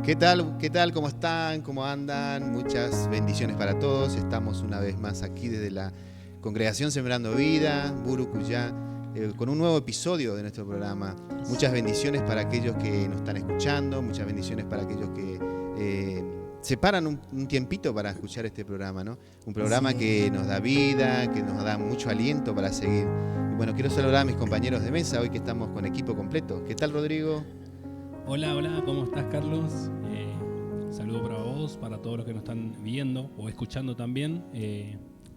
¿Qué tal? ¿Qué tal? ¿Cómo están? ¿Cómo andan? Muchas bendiciones para todos. Estamos una vez más aquí desde la Congregación Sembrando Vida, Burucuyá, con un nuevo episodio de nuestro programa. Muchas bendiciones para aquellos que nos están escuchando, muchas bendiciones para aquellos que separan un tiempito para escuchar este programa, ¿no? Un programa que nos da vida, que nos da mucho aliento para seguir. Y bueno, quiero saludar a mis compañeros de mesa hoy que estamos con equipo completo. ¿Qué tal, Rodrigo? Hola, ¿cómo estás, Carlos? Saludo para vos, para todos los que nos están viendo o escuchando también,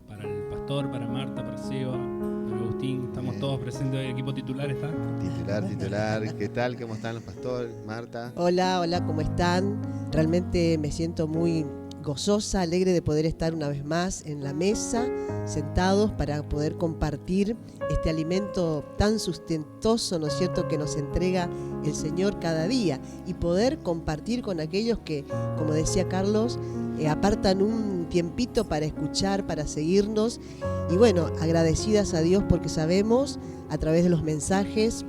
para el pastor, para Marta, para Seba, para Agustín, estamos todos presentes, el equipo titular está. Titular, ¿qué tal? ¿Cómo están los pastores? Marta. Hola, ¿cómo están? Realmente me siento muy gozosa, alegre de poder estar una vez más en la mesa, sentados para poder compartir este alimento tan sustentoso, ¿no es cierto?, que nos entrega el Señor cada día, y poder compartir con aquellos que, como decía Carlos, apartan un tiempito para escuchar, para seguirnos, y bueno, agradecidas a Dios porque sabemos a través de los mensajes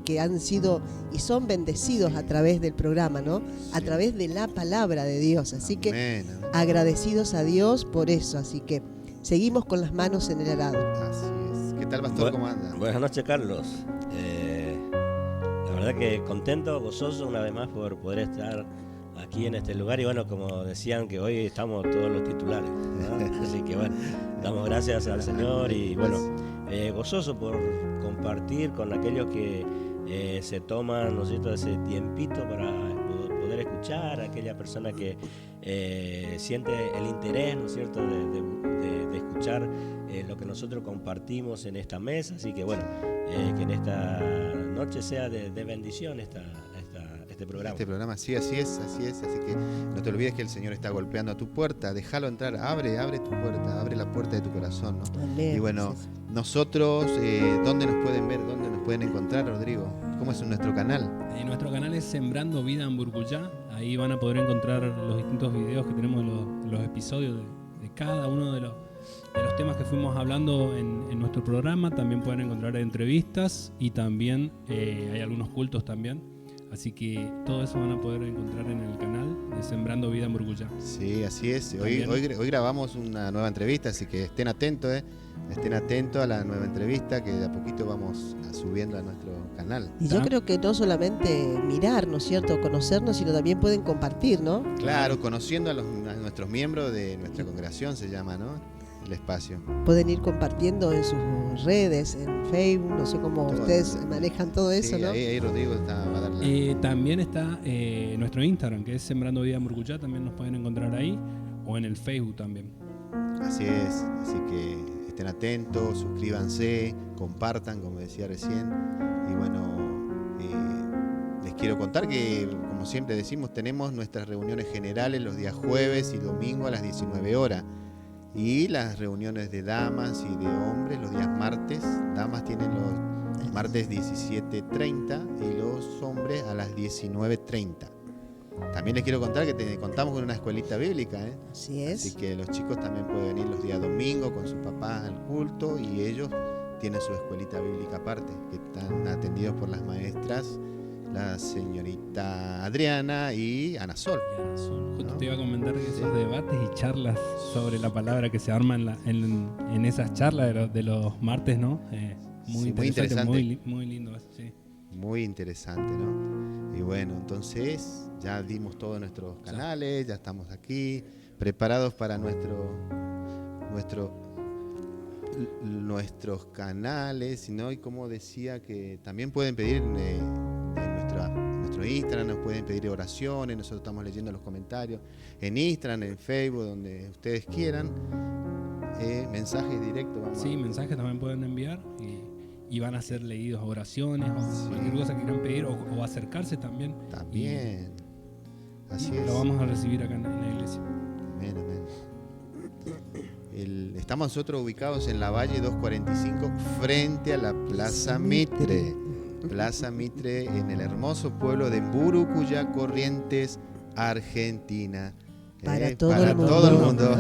que han sido y son bendecidos a través del programa, ¿no? A través de la palabra de Dios. Así que agradecidos a Dios por eso. Así que seguimos con las manos en el arado. Así es. ¿Qué tal, pastor? ¿Cómo anda? Buenas noches, Carlos. La verdad que contento, gozoso una vez más por poder estar aquí en este lugar. Y bueno, como decían que hoy estamos todos los titulares, ¿no? Así que bueno, damos gracias al Señor y bueno, gozoso por compartir con aquellos que se toman, ¿no es cierto?, ese tiempito para poder escuchar, a aquella persona que siente el interés, ¿no es cierto?, de escuchar lo que nosotros compartimos en esta mesa. Así que bueno, que en esta noche sea de bendición este programa. Este programa, sí, así es. Así que no te olvides que el Señor está golpeando a tu puerta. Déjalo entrar, abre tu puerta, abre la puerta de tu corazón, ¿no? Amén. Y bueno, nosotros, ¿dónde nos pueden ver? ¿Dónde nos pueden encontrar, Rodrigo? ¿Cómo es nuestro canal? Nuestro canal es Sembrando Vida en Burucuyá. Ahí van a poder encontrar los distintos videos que tenemos, los episodios de cada uno de los temas que fuimos hablando en nuestro programa. También pueden encontrar entrevistas y también hay algunos cultos también. Así que todo eso van a poder encontrar en el canal de Sembrando Vida en Burucuyá. Sí, así es. Hoy grabamos una nueva entrevista, así que estén atentos, Estén atentos a la nueva entrevista que de a poquito vamos subiendo a nuestro canal. Y yo creo que no solamente mirar, ¿no es cierto?, conocernos, sino también pueden compartir, ¿no? Claro, conociendo a nuestros miembros de nuestra congregación se llama, ¿no? El espacio. Pueden ir compartiendo en sus redes, en Facebook, no sé cómo todo, ustedes manejan todo eso, sí, ¿no? Ahí Rodrigo va a dar también está nuestro Instagram, que es Sembrando Vida en Burucuyá, también nos pueden encontrar ahí, o en el Facebook también. Así es, así que estén atentos, suscríbanse, compartan, como decía recién. Y bueno, les quiero contar que, como siempre decimos, tenemos nuestras reuniones generales los días jueves y domingo a las 19 horas. Y las reuniones de damas y de hombres los días martes. Damas tienen los martes 17:30 y los hombres a las 19:30. También les quiero contar que contamos con una escuelita bíblica, Así es. Así que los chicos también pueden venir los días domingos con sus papás al culto y ellos tienen su escuelita bíblica aparte, que están atendidos por las maestras, la señorita Adriana y Ana Sol. Justo te iba a comentar que esos debates y charlas sobre la palabra que se arman en esas charlas de los martes, ¿no? Muy interesante. Muy lindo eso, sí. Muy interesante, ¿no? Y bueno, entonces ya dimos todos nuestros canales, ya estamos aquí, preparados para nuestros canales, ¿no? Y como decía, que también pueden pedir en nuestro Instagram, nos pueden pedir oraciones, nosotros estamos leyendo los comentarios en Instagram, en Facebook, donde ustedes quieran, mensajes directos. Mensajes también pueden enviar y van a ser leídos, oraciones o cualquier cosa que quieran pedir o acercarse también. También, así es. Lo vamos a recibir acá en la iglesia. Amén. Estamos nosotros ubicados en la Valle 245, frente a la Plaza Mitre. Plaza Mitre, en el hermoso pueblo de Burucuyá, Corrientes, Argentina. Para todo el mundo.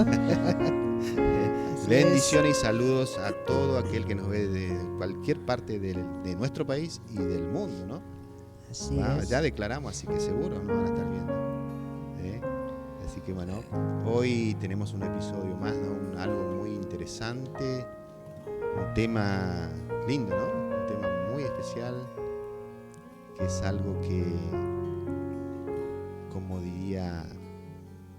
Bendiciones y saludos a todo aquel que nos ve de cualquier parte de nuestro país y del mundo, ¿no? Así es. Ya declaramos, así que seguro nos van a estar viendo. Así que bueno, hoy tenemos un episodio más, ¿no? Algo muy interesante, un tema lindo, ¿no? Un tema muy especial, que es algo que, como diría,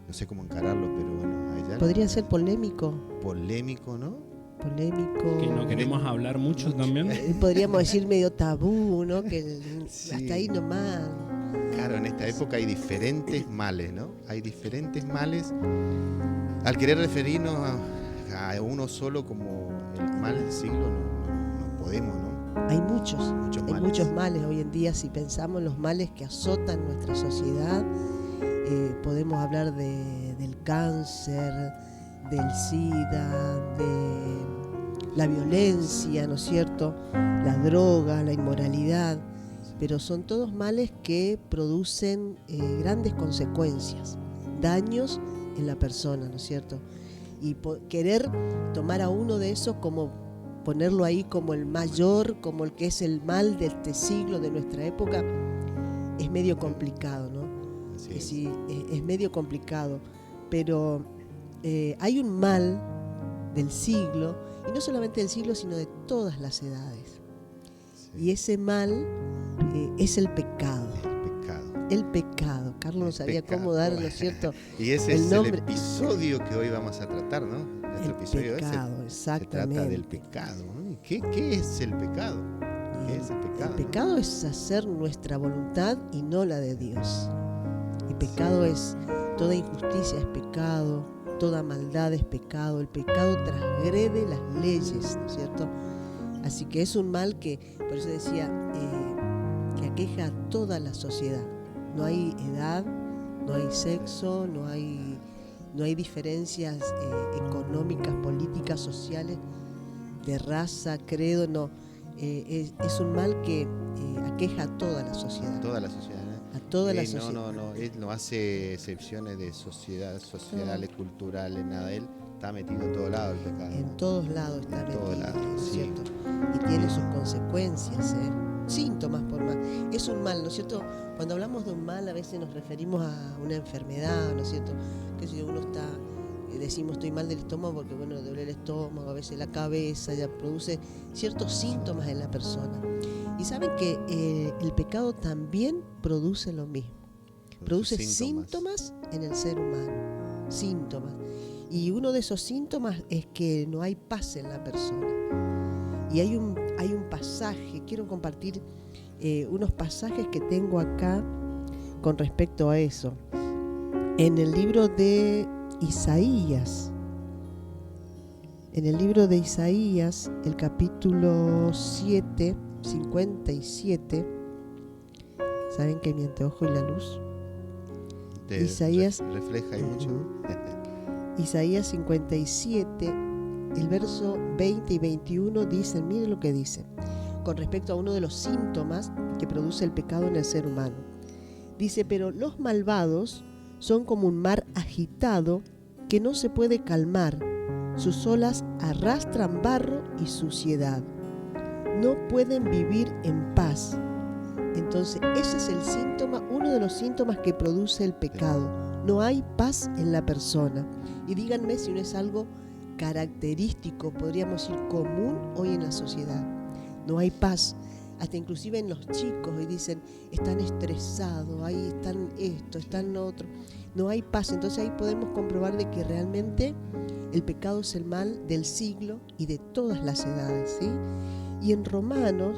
no sé cómo encararlo, pero bueno, hay algo Podría ser polémico, polémico, ¿no? polémico. Que no queremos hablar mucho también. Podríamos decir medio tabú, ¿no? Que Sí. hasta ahí nomás. Claro, en esta época hay diferentes males, ¿no? Hay diferentes males. Al querer referirnos a uno solo como el mal del siglo, no podemos, ¿no? Hay muchos Muchos males. muchos males hoy en día. Si pensamos en los males que azotan nuestra sociedad, podemos hablar del cáncer, del SIDA, de la violencia, ¿no es cierto? La droga, la inmoralidad. Pero son todos males que producen grandes consecuencias, daños en la persona, ¿no es cierto? Y querer tomar a uno de esos como ponerlo ahí como el mayor, como el que es el mal de este siglo, de nuestra época, es medio complicado, ¿no? Así es. Sí, es medio complicado, pero hay un mal del siglo, y no solamente del siglo, sino de todas las edades. Sí. Y ese mal es el pecado. El pecado. El pecado. Carlos no El sabía pecado. cómo dar, ¿no es cierto? Y ese El es nombre. el episodio que hoy vamos a tratar, ¿no? Nuestro El episodio pecado, se trata exactamente. del pecado, ¿no? ¿Y qué es el pecado? ¿Qué es el pecado? El pecado es hacer nuestra voluntad y no la de Dios. El pecado es, toda injusticia es pecado, toda maldad es pecado. El pecado transgrede las leyes, ¿no es cierto? Así que es un mal que, por eso decía, que aqueja a toda la sociedad. No hay edad, no hay sexo, no hay diferencias económicas, políticas, sociales, de raza, credo, no. Es un mal que aqueja a toda la sociedad. Toda la sociedad, ¿no? A toda la sociedad. No, él no hace excepciones de sociedades, culturales, nada. Él está metido en todo lado el pecado. En todos lados está En metido, todos lados, ¿no es sí. cierto? Y tiene sus consecuencias, síntomas por más. Es un mal, ¿no es cierto? Cuando hablamos de un mal a veces nos referimos a una enfermedad, ¿no es cierto? Que si uno está, decimos estoy mal del estómago porque bueno, le duele el estómago, a veces la cabeza, ya produce ciertos síntomas en la persona. Y saben que el pecado también produce lo mismo. Produce síntomas en el ser humano, síntomas. Y uno de esos síntomas es que no hay paz en la persona. Y hay un pasaje, quiero compartir unos pasajes que tengo acá con respecto a eso. En el libro de Isaías, el capítulo 7, 57, ¿saben que mi anteojo y la luz? Isaías refleja ahí mucho. Isaías 57, el verso 20 y 21 dicen, miren lo que dice, con respecto a uno de los síntomas que produce el pecado en el ser humano. Dice, pero los malvados son como un mar agitado que no se puede calmar, sus olas arrastran barro y suciedad, no pueden vivir en paz. Entonces ese es el síntoma, uno de los síntomas que produce el pecado. No hay paz en la persona. Y díganme si no es algo característico, podríamos decir común hoy en la sociedad. No hay paz. Hasta inclusive en los chicos, y dicen, están estresados, ahí están esto, están lo otro. No hay paz. Entonces ahí podemos comprobar de que realmente el pecado es el mal del siglo y de todas las edades, ¿sí? Y en Romanos,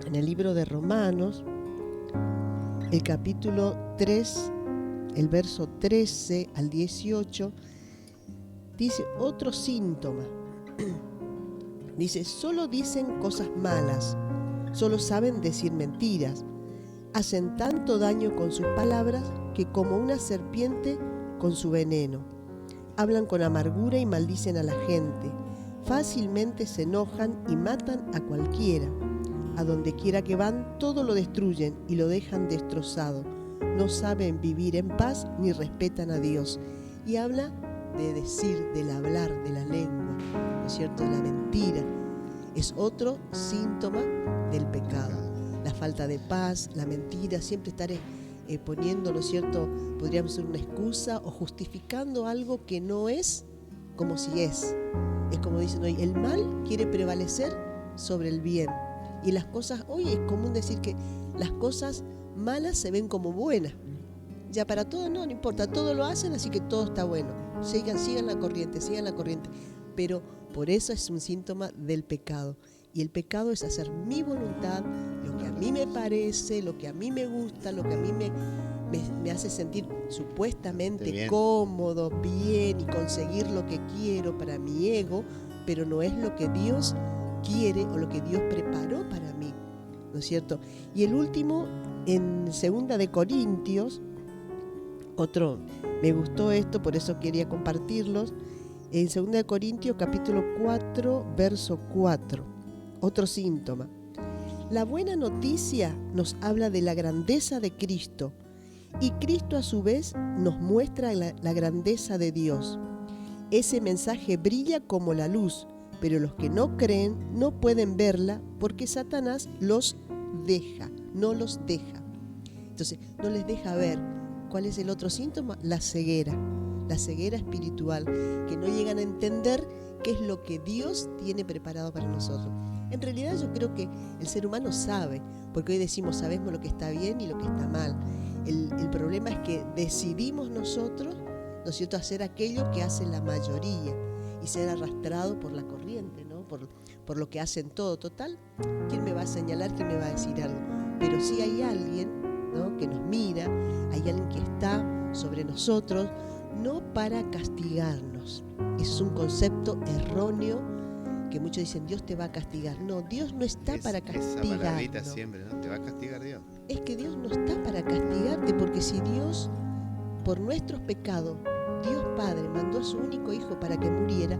en el libro de Romanos, el capítulo 3, el verso 13 al 18, dice otro síntoma. Dice, solo dicen cosas malas, solo saben decir mentiras, hacen tanto daño con sus palabras que como una serpiente con su veneno. Hablan con amargura y maldicen a la gente, fácilmente se enojan y matan a cualquiera. A donde quiera que van, todo lo destruyen y lo dejan destrozado. No saben vivir en paz ni respetan a Dios. Y habla de decir, del hablar, de la lengua, ¿no es cierto? De la mentira. Es otro síntoma del pecado. La falta de paz, la mentira, siempre estar poniendo, ¿no es cierto?, podríamos ser una excusa o justificando algo que no es como si es. Es como dicen hoy, el mal quiere prevalecer sobre el bien. Y las cosas, hoy es común decir que las cosas malas se ven como buenas. Ya para todo no importa, todo lo hacen, así que todo está bueno. Sigan la corriente. Pero por eso es un síntoma del pecado. Y el pecado es hacer mi voluntad, lo que a mí me parece, lo que a mí me gusta, lo que a mí me hace sentir supuestamente bien, cómodo, bien, y conseguir lo que quiero para mi ego, pero no es lo que Dios quiere o lo que Dios preparó para mí, ¿no es cierto? Y el último, en 2 de Corintios, me gustó esto, por eso quería compartirlos. En 2 de Corintios capítulo 4, verso 4, otro síntoma. La buena noticia nos habla de la grandeza de Cristo, y Cristo a su vez nos muestra la grandeza de Dios. Ese mensaje brilla como la luz, pero los que no creen no pueden verla porque Satanás no los deja. Entonces, no les deja ver. ¿Cuál es el otro síntoma? La ceguera espiritual, que no llegan a entender qué es lo que Dios tiene preparado para nosotros. En realidad yo creo que el ser humano sabe, porque hoy decimos sabemos lo que está bien y lo que está mal. El problema es que decidimos nosotros, ¿no es cierto?, hacer aquello que hace la mayoría y ser arrastrado por la corriente, ¿no? Por lo que hacen todo. Total, ¿quién me va a señalar? ¿Quién me va a decir algo? Pero sí hay alguien, ¿no?, que nos mira, hay alguien que está sobre nosotros, no para castigarnos. Es un concepto erróneo que muchos dicen, Dios te va a castigar. No, Dios no está para castigarnos. Esa palabrita siempre, ¿no? Te va a castigar Dios. Es que Dios no está para castigarte, porque si Dios, por nuestros pecados, Dios Padre mandó a su único Hijo para que muriera,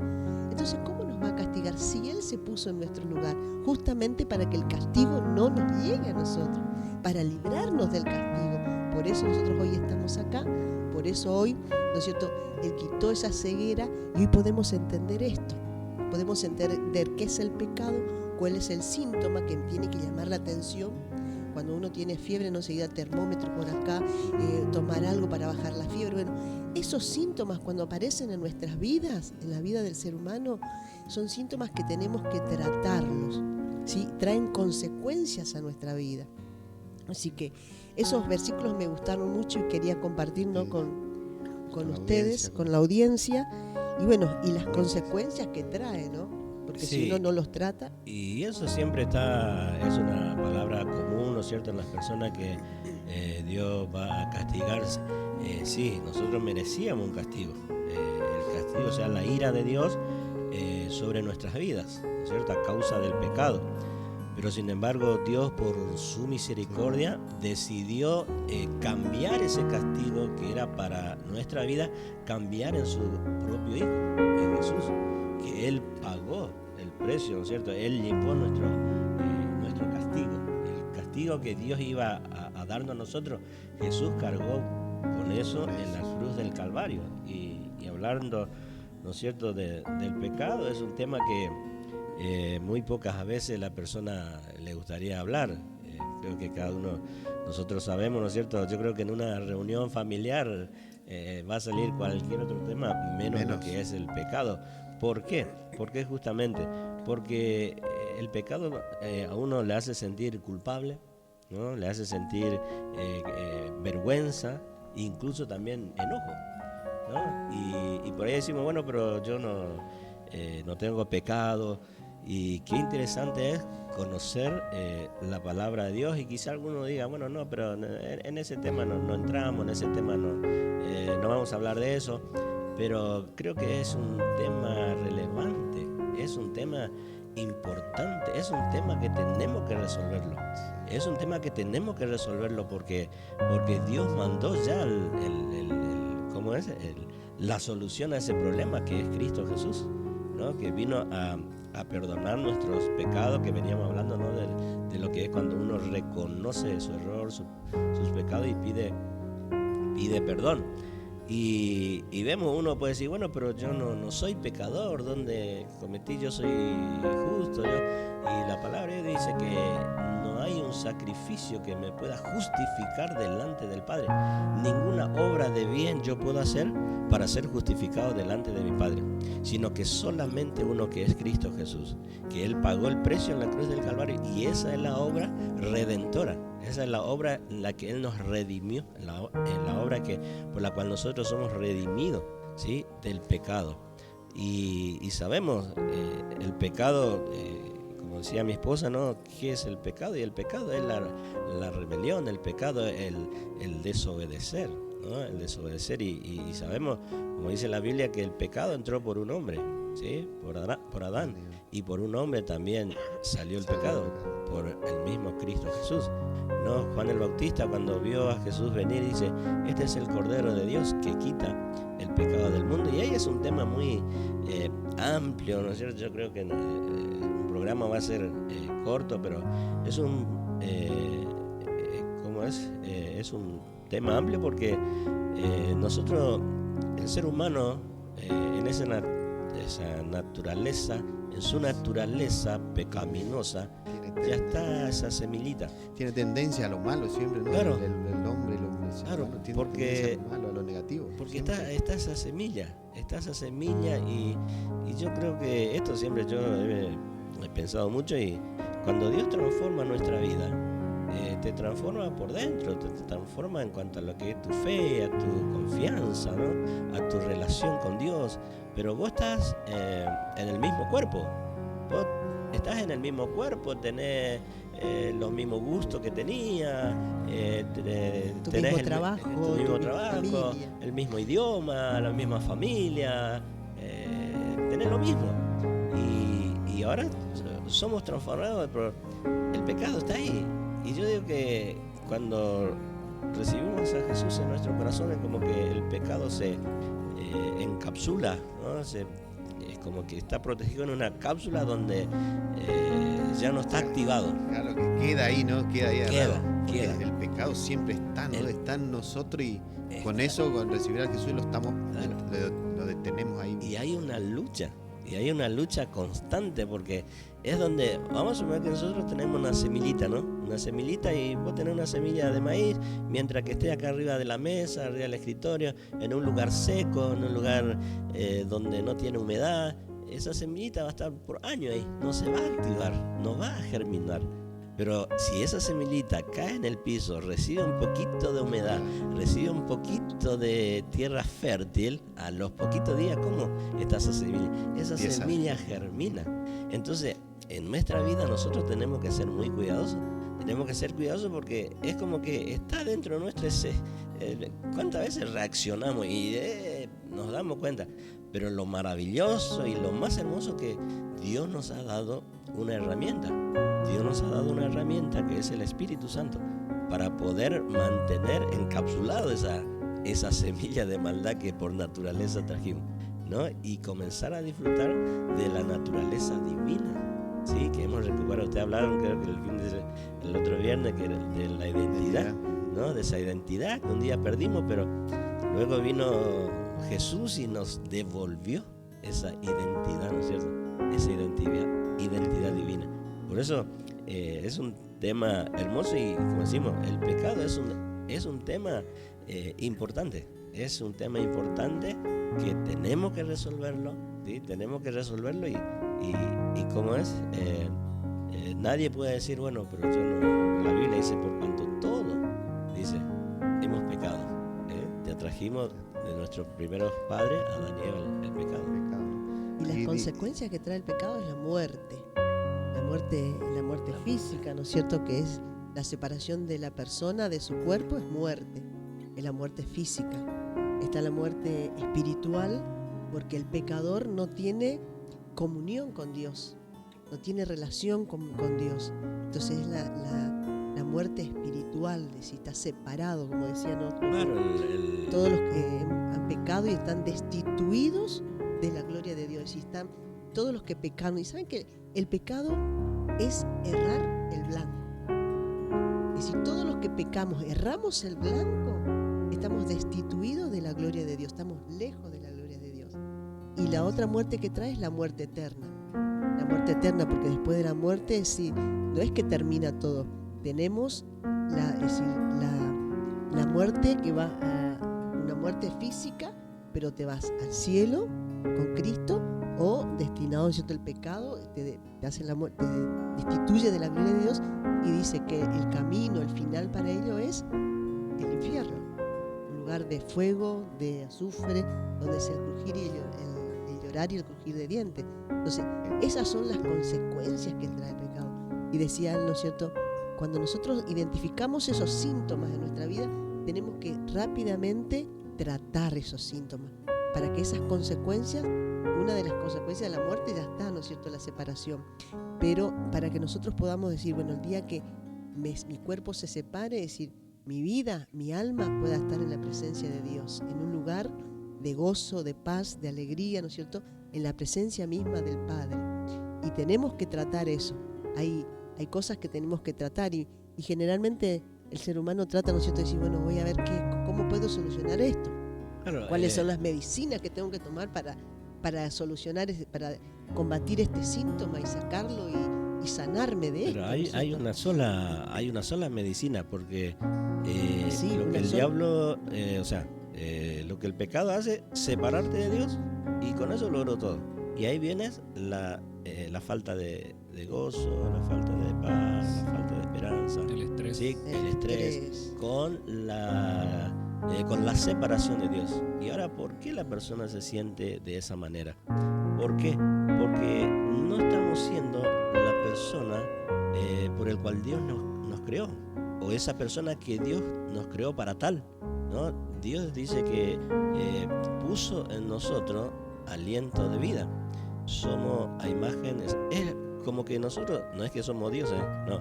entonces ¿cómo nos va a castigar si Él se puso en nuestro lugar? Justamente para que el castigo no nos llegue a nosotros, para librarnos del castigo. Por eso nosotros hoy estamos acá, por eso hoy, ¿no es cierto?, Él quitó esa ceguera y hoy podemos entender esto. Podemos entender qué es el pecado, cuál es el síntoma que tiene que llamar la atención. Cuando uno tiene fiebre, no se da termómetro por acá, tomar algo para bajar la fiebre. Bueno, esos síntomas cuando aparecen en nuestras vidas, en la vida del ser humano, son síntomas que tenemos que tratarlos, ¿sí? Traen consecuencias a nuestra vida. Así que esos versículos me gustaron mucho y quería compartir, ¿no?, con ustedes, con la audiencia. Y bueno, y las consecuencias que trae, ¿no? Porque Sí. si uno no los trata. Y eso siempre es una palabra común, ¿no es cierto?, en las personas que Dios va a castigarse. Sí, nosotros merecíamos un castigo. El castigo, o sea, la ira de Dios sobre nuestras vidas, ¿no es cierto?, a causa del pecado. Pero sin embargo, Dios, por su misericordia, decidió cambiar ese castigo que era para nuestra vida, cambiar en su propio Hijo, en Jesús, que Él pagó el precio, ¿no es cierto? Él llevó nuestro castigo. El castigo que Dios iba a darnos a nosotros, Jesús cargó con eso en la cruz del Calvario. Y hablando, ¿no es cierto?, del pecado, es un tema que muy pocas veces la persona le gustaría hablar. Creo que cada uno, nosotros sabemos, ¿no es cierto? Yo creo que en una reunión familiar va a salir cualquier otro tema menos lo que es el pecado. ¿Por qué? Porque justamente porque el pecado a uno le hace sentir culpable, ¿no? Le hace sentir vergüenza, incluso también enojo, ¿no? Y por ahí decimos, bueno, pero yo no tengo pecado. Y qué interesante es conocer la palabra de Dios, y quizá alguno diga, bueno, no, pero en ese tema no entramos, en ese tema no vamos a hablar de eso, pero creo que es un tema relevante, es un tema importante, es un tema que tenemos que resolverlo, porque Dios mandó ya la solución a ese problema, que es Cristo Jesús, ¿no?, que vino a perdonar nuestros pecados, que veníamos hablando, ¿no?, de lo que es cuando uno reconoce su error, sus pecados, y pide perdón. Y vemos, uno puede decir, bueno, pero yo no soy pecador, donde cometí, yo soy justo. Y la palabra dice que no hay un sacrificio que me pueda justificar delante del Padre. Ninguna obra de bien yo puedo hacer para ser justificado delante de mi Padre, sino que solamente uno, que es Cristo Jesús, que Él pagó el precio en la cruz del Calvario, y esa es la obra redentora. Esa es la obra en la que Él nos redimió, en la obra por la cual nosotros somos redimidos, ¿sí?, del pecado. Y sabemos, el pecado, como decía mi esposa, ¿no?, ¿qué es el pecado? Y el pecado es la rebelión, el pecado es el desobedecer, ¿no? El desobedecer, y sabemos, como dice la Biblia, que el pecado entró por un hombre, ¿sí?, por Adán, y por un hombre también salió el pecado, por el mismo Cristo Jesús, ¿no? Juan el Bautista, cuando vio a Jesús venir, dice: este es el Cordero de Dios que quita el pecado del mundo. Y ahí es un tema muy amplio, ¿no es cierto? Yo creo que un programa va a ser corto, pero es es un tema amplio, porque nosotros, el ser humano, en esa naturaleza, en su naturaleza pecaminosa, ya está esa semillita. Tiene tendencia a lo malo siempre, ¿no? Claro. El hombre Claro, tiene porque tendencia a lo malo, a lo negativo. Porque está esa semilla, y yo creo que esto siempre yo he pensado mucho, y cuando Dios transforma nuestra vida, te transforma por dentro, te transforma en cuanto a lo que es tu fe, a tu confianza, ¿no?, a tu relación con Dios. Pero vos estás en el mismo cuerpo, vos estás en el mismo cuerpo, tenés los mismos gustos que tenía, Tu tenés mismo trabajo, el mismo idioma, la misma familia, tenés lo mismo. Y ahora somos transformados, pero el pecado está ahí. Y yo digo que cuando recibimos a Jesús en nuestro corazón, es como que el pecado se encapsula, ¿no? Es como que está protegido en una cápsula donde ya no está activado. Claro, que queda ahí, ¿no? Queda ahí Queda. El pecado siempre está, ¿no? Está en nosotros, y con eso, con recibir a Jesús, lo detenemos ahí. Y hay una lucha constante, porque es donde, vamos a suponer que nosotros tenemos una semillita, ¿no? Una semillita, y vos tenés una semilla de maíz, mientras que esté acá arriba de la mesa, arriba del escritorio, en un lugar seco, en un lugar donde no tiene humedad, esa semillita va a estar por años ahí, no se va a activar, no va a germinar. Pero si esa semillita cae en el piso, recibe un poquito de humedad, recibe un poquito de tierra fértil, a los poquitos días, ¿cómo está esa semilla? Esa semilla germina. Entonces, en nuestra vida nosotros tenemos que ser muy cuidadosos. Tenemos que ser cuidadosos, porque es como que está dentro de nuestro ¿cuántas veces reaccionamos y nos damos cuenta? Pero lo maravilloso y lo más hermoso, que Dios nos ha dado una herramienta. Dios nos ha dado una herramienta, que es el Espíritu Santo, para poder mantener encapsulado esa semilla de maldad que por naturaleza trajimos, ¿no? Y comenzar a disfrutar de la naturaleza divina, ¿sí? Que hemos recuperado. Ustedes hablaron, creo que el otro viernes, que era de la identidad, ¿no? De esa identidad que un día perdimos, pero luego vino Jesús y nos devolvió esa identidad, ¿no es cierto? Esa identidad divina. Por eso es un tema hermoso, y como decimos, el pecado es un tema importante. Es un tema importante que tenemos que resolverlo, ¿sí? Tenemos que resolverlo, y como es, nadie puede decir, bueno, pero yo no. La Biblia dice: por cuanto todo, dice, hemos pecado. Te trajimos de nuestros primeros padres, Adán y Eva, el pecado. Y las consecuencias que trae el pecado es la muerte física, ¿no es cierto? Que es la separación de la persona de su cuerpo, es muerte. Es la muerte física. Está la muerte espiritual, porque el pecador no tiene comunión con Dios, no tiene relación con Dios. Entonces es la muerte espiritual, de si está separado, como decían otros. Claro, todos los que han pecado y están destituidos de la gloria de Dios, y están todos los que pecaron. Y saben que el pecado es errar el blanco. Es decir, todos los que pecamos, erramos el blanco, estamos destituidos de la gloria de Dios, estamos lejos de la gloria de Dios. Y la otra muerte que trae es la muerte eterna. La muerte eterna, porque después de la muerte, sí, no es que termina todo, tenemos es decir, la muerte que va a una muerte física, pero te vas al cielo con Cristo, o destinado, ¿cierto?, el pecado, te hace la muerte, te destituye de la gloria de Dios y dice que el camino, el final para ello es el infierno, un lugar de fuego, de azufre, donde es el crujir y el llorar y el crujir de dientes. Entonces, esas son las consecuencias que trae el pecado. Y decían, ¿no es cierto?, cuando nosotros identificamos esos síntomas de nuestra vida, tenemos que rápidamente tratar esos síntomas para que esas consecuencias, una de las consecuencias de la muerte ya está, ¿no es cierto?, la separación, pero para que nosotros podamos decir, bueno, el día que mi cuerpo se separe, es decir, mi vida, mi alma pueda estar en la presencia de Dios, en un lugar de gozo, de paz, de alegría, ¿no es cierto?, en la presencia misma del Padre. Y tenemos que tratar eso. Hay cosas que tenemos que tratar y generalmente el ser humano trata, ¿no es cierto?, de decir, bueno, voy a ver cómo puedo solucionar esto. Claro, ¿Cuáles son las medicinas que tengo que tomar para solucionar, para combatir este síntoma y sacarlo y sanarme de esto? Pero hay una sola medicina, porque Sí, lo una que el sola. diablo, lo que el pecado hace, separarte de Dios, y con eso logró todo. Y ahí viene la falta de gozo, la falta de paz, la falta de esperanza, El estrés. ¿sí? El estrés, con la separación de Dios. Y ahora, ¿por qué la persona se siente de esa manera? ¿Por qué? Porque no estamos siendo la persona por el cual Dios nos creó, o esa persona que Dios nos creó para tal, ¿no? Dios dice que puso en nosotros aliento de vida. Somos a imágenes, es como que nosotros, no es que somos dioses, no,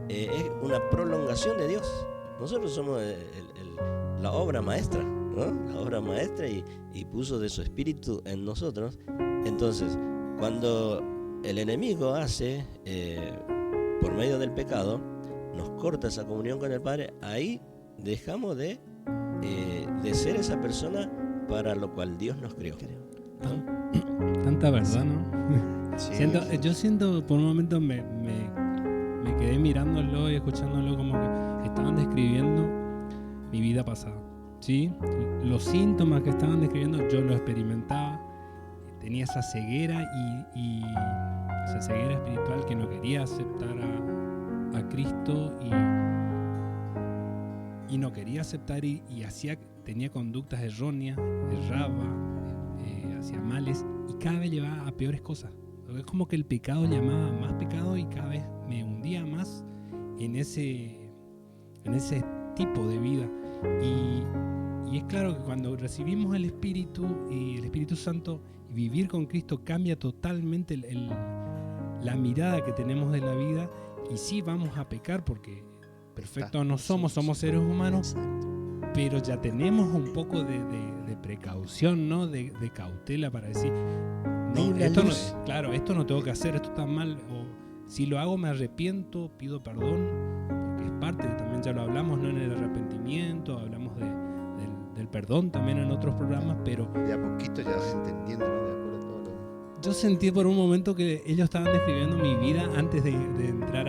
es una prolongación de Dios. Nosotros somos la obra maestra, ¿no? La obra maestra, y puso de su espíritu en nosotros. Entonces, cuando el enemigo hace, por medio del pecado, nos corta esa comunión con el Padre, ahí dejamos de ser esa persona para lo cual Dios nos creó. Tanta verdad, ¿no? Sí, Yo siento, por un momento me quedé mirándolo y escuchándolo, como que estaban describiendo mi vida pasada, ¿sí? Los síntomas que estaban describiendo yo los experimentaba. Tenía esa ceguera y esa ceguera espiritual que no quería aceptar a Cristo y no quería aceptar y tenía conductas erróneas, erraba, hacía males, y cada vez llevaba a peores cosas. Es como que el pecado llamaba más pecado y cada vez me hundía más en ese tipo de vida. Y es claro que cuando recibimos el Espíritu y el Espíritu Santo, y vivir con Cristo cambia totalmente la mirada que tenemos de la vida, y sí vamos a pecar porque perfectos no somos seres humanos, Exacto. pero ya tenemos un poco de precaución, ¿no? De cautela para decir, Hay no, una esto no, luz. claro, esto no tengo que hacer, esto está mal, o si lo hago me arrepiento, pido perdón, porque es parte, también ya lo hablamos, ¿no? En el arrepentimiento, hablamos del perdón también en otros programas, pero de a poquito ya vas entendiendo, ¿no? De acuerdo a todo lo... yo sentí por un momento que ellos estaban describiendo mi vida antes de entrar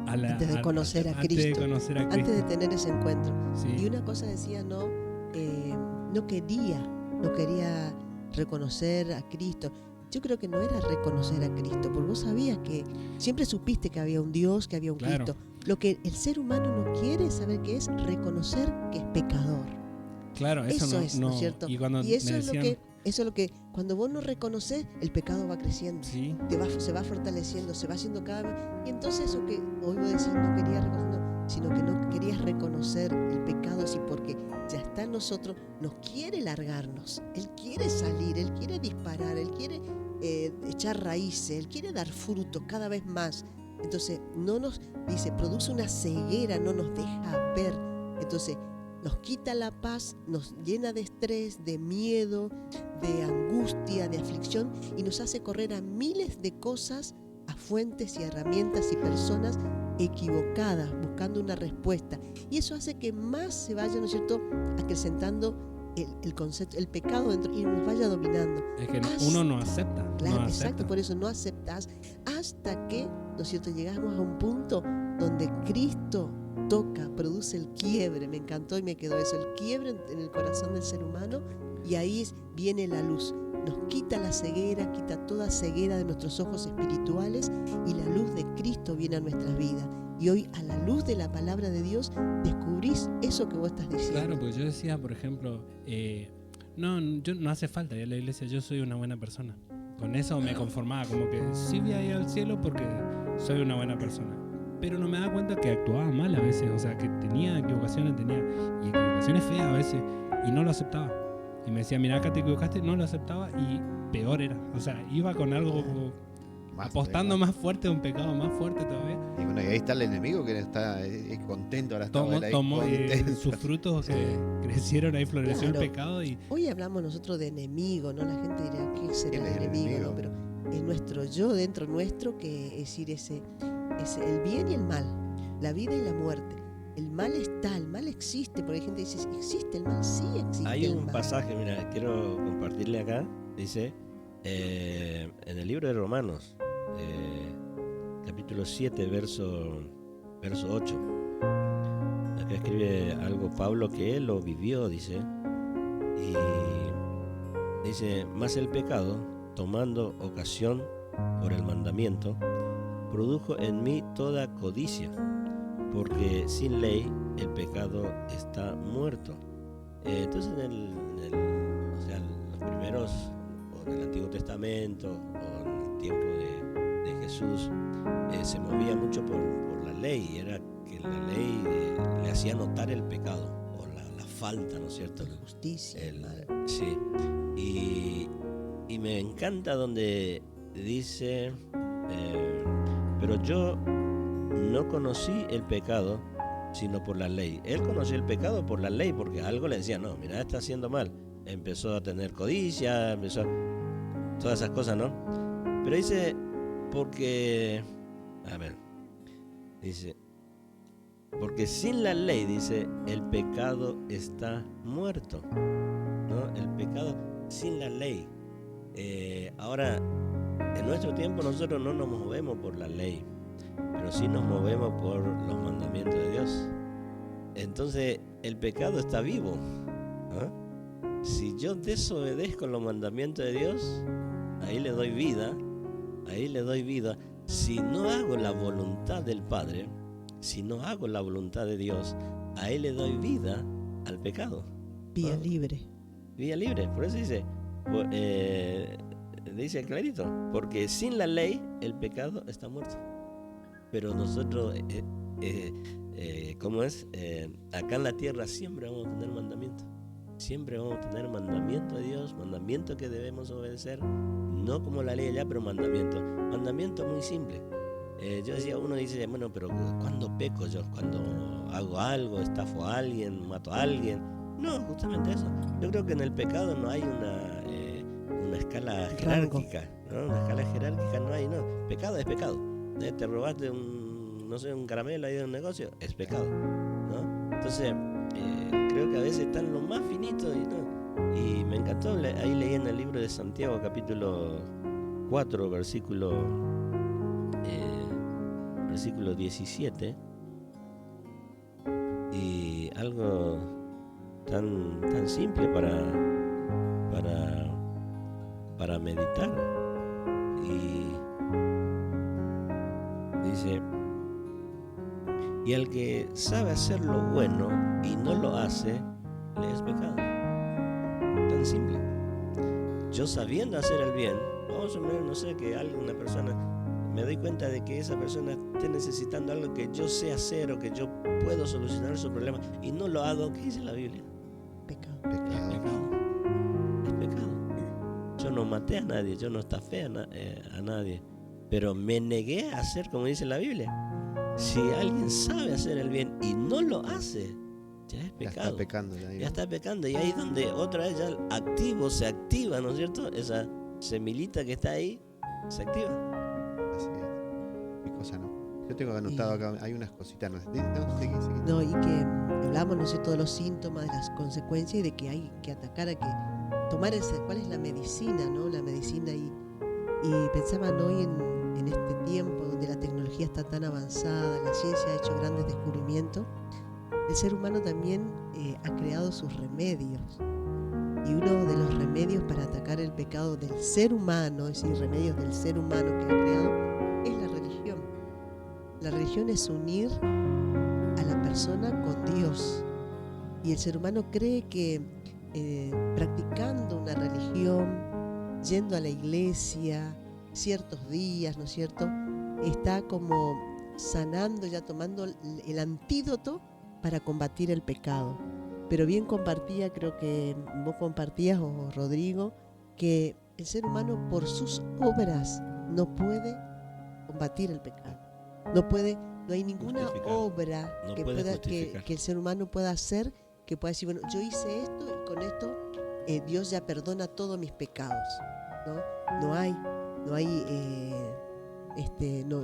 Antes de conocer a antes de Cristo. conocer a Cristo. Antes de tener ese encuentro. Sí. Y una cosa decía, no quería reconocer a Cristo. Yo creo que no era reconocer a Cristo, porque vos sabías que siempre supiste que había un Dios, que había un Claro. Cristo. Lo que el ser humano no quiere saber que es reconocer que es pecador. Claro, eso Eso no, es, ¿no es cierto? Y cuando Y eso me es decían, eso es lo que cuando vos no reconoces, el pecado va creciendo. sí, Se va fortaleciendo, se va haciendo cada vez. Y entonces eso que hoy vos decís, no quería reconocer, sino que no querías reconocer el pecado, así porque ya está en nosotros, nos quiere largarnos, Él quiere salir, Él quiere disparar, Él quiere echar raíces, Él quiere dar frutos cada vez más. Entonces no nos dice, produce una ceguera, no nos deja ver. Entonces nos quita la paz, nos llena de estrés, de miedo, de angustia, de aflicción, y nos hace correr a miles de cosas, a fuentes y herramientas y personas equivocadas, buscando una respuesta. Y eso hace que más se vaya, ¿no es cierto?, acrecentando el concepto, el pecado dentro, y nos vaya dominando. es que uno no acepta. Claro, no exacto, acepta. por eso no aceptas hasta que, ¿no es cierto?, llegamos a un punto donde Cristo toca, produce el quiebre. Me encantó y me quedó eso, el quiebre en el corazón del ser humano, y ahí viene la luz. Nos quita la ceguera, quita toda ceguera de nuestros ojos espirituales, y la luz de Cristo viene a nuestras vidas. Y hoy, a la luz de la palabra de Dios, descubrís eso que vos estás diciendo. Claro, porque yo decía, por ejemplo, yo no hace falta ir a la iglesia, yo soy una buena persona. Con eso me conformaba, como que sí voy a ir al cielo porque soy una buena persona. Pero no me daba cuenta que actuaba mal a veces, o sea, que tenía equivocaciones feas a veces, y no lo aceptaba. Y me decía, mira, acá te equivocaste, no lo aceptaba, y peor era. O sea, iba con algo apostando más fuerte, un pecado más fuerte todavía. Y bueno, y ahí está el enemigo que está contento, ahora está tomó sus frutos que crecieron, ahí floreció el pecado. Y hoy hablamos nosotros de enemigo, ¿no? La gente dirá, ¿qué será el enemigo? ¿No? Pero es nuestro yo dentro nuestro, que es decir, ese el bien y el mal, la vida y la muerte. El mal está, el mal existe, porque hay gente que dice, ¿existe el mal? Sí existe. Hay un el mal. pasaje, mira, quiero compartirle acá, dice, en el libro de Romanos, capítulo 7, verso 8. Acá escribe algo Pablo que él lo vivió, dice, y dice, mas el pecado, tomando ocasión por el mandamiento, produjo en mí toda codicia, porque sin ley el pecado está muerto. Entonces los primeros, o en el Antiguo Testamento, o en el tiempo de Jesús, se movía mucho por la ley, y era que la ley le hacía notar el pecado, o la falta, ¿no es cierto? La justicia. Sí, y me encanta donde dice, pero yo no conocí el pecado sino por la ley. Él conoció el pecado por la ley, porque algo le decía, no, mira, está haciendo mal. Empezó a tener codicia, empezó todas esas cosas, ¿no? Pero dice, porque sin la ley, dice, el pecado está muerto, ¿no? El pecado sin la ley. Ahora, en nuestro tiempo nosotros no nos movemos por la ley, pero sí nos movemos por los mandamientos de Dios. Entonces el pecado está vivo, ¿no? Si yo desobedezco los mandamientos de Dios, ahí le doy vida. Si no hago la voluntad del Padre, si no hago la voluntad de Dios, ahí le doy vida al pecado, ¿no? Vía libre. Vía libre, por eso dice clarito, porque sin la ley el pecado está muerto. Pero nosotros, ¿cómo es? Acá en la tierra siempre vamos a tener mandamientos. Siempre vamos a tener mandamiento de Dios, mandamiento que debemos obedecer, no como la ley allá, pero mandamiento. Mandamiento muy simple. Yo decía, uno dice, bueno, pero ¿cuándo peco yo? ¿Cuando hago algo, estafo a alguien, mato a alguien? No, justamente eso. Yo creo que en el pecado no hay una escala jerárquica, ¿no? Una escala jerárquica no hay, no. Pecado es pecado. Te robaste un caramelo ahí de un negocio, es pecado, ¿no? Entonces, creo que a veces están los más finitos y me encantó, ahí leí en el libro de Santiago, capítulo 4, versículo 17, y algo tan simple para meditar, y dice, y al que sabe hacer lo bueno y no lo hace, le es pecado. Tan simple. Yo sabiendo hacer el bien, vamos a ver, no sé, que una persona, me doy cuenta de que esa persona esté necesitando algo que yo sé hacer o que yo puedo solucionar su problema y no lo hago, ¿qué dice la Biblia? Pecado. Es pecado. Yo no maté a nadie, yo no estafé a nadie, pero me negué a hacer como dice la Biblia. Si alguien sabe hacer el bien y no lo hace, ya es pecado. Ya está pecando. Ya está pecando. Y ahí es donde otra vez ya se activa, ¿no es cierto? Esa semillita que está ahí, se activa. Así es. ¿Qué cosa no? Yo tengo anotado acá, hay unas cositas. Seguí. No, y que hablamos, ¿no es cierto?, de los síntomas, de las consecuencias, y de que hay que atacar, tomar cuál es la medicina, ¿no? La medicina, y pensaban hoy en en este tiempo donde la tecnología está tan avanzada, la ciencia ha hecho grandes descubrimientos, el ser humano también ha creado sus remedios. Y uno de los remedios para atacar el pecado del ser humano, es decir, remedios del ser humano que ha creado, es la religión. La religión es unir a la persona con Dios. Y el ser humano cree que practicando una religión, yendo a la iglesia ciertos días, ¿no es cierto?, está como sanando, ya tomando el antídoto para combatir el pecado. Pero bien compartía, creo que vos compartías, o Rodrigo, que el ser humano por sus obras no puede combatir el pecado. No hay ninguna obra que el ser humano pueda hacer que pueda decir, bueno, yo hice esto y con esto Dios ya perdona todos mis pecados, ¿no?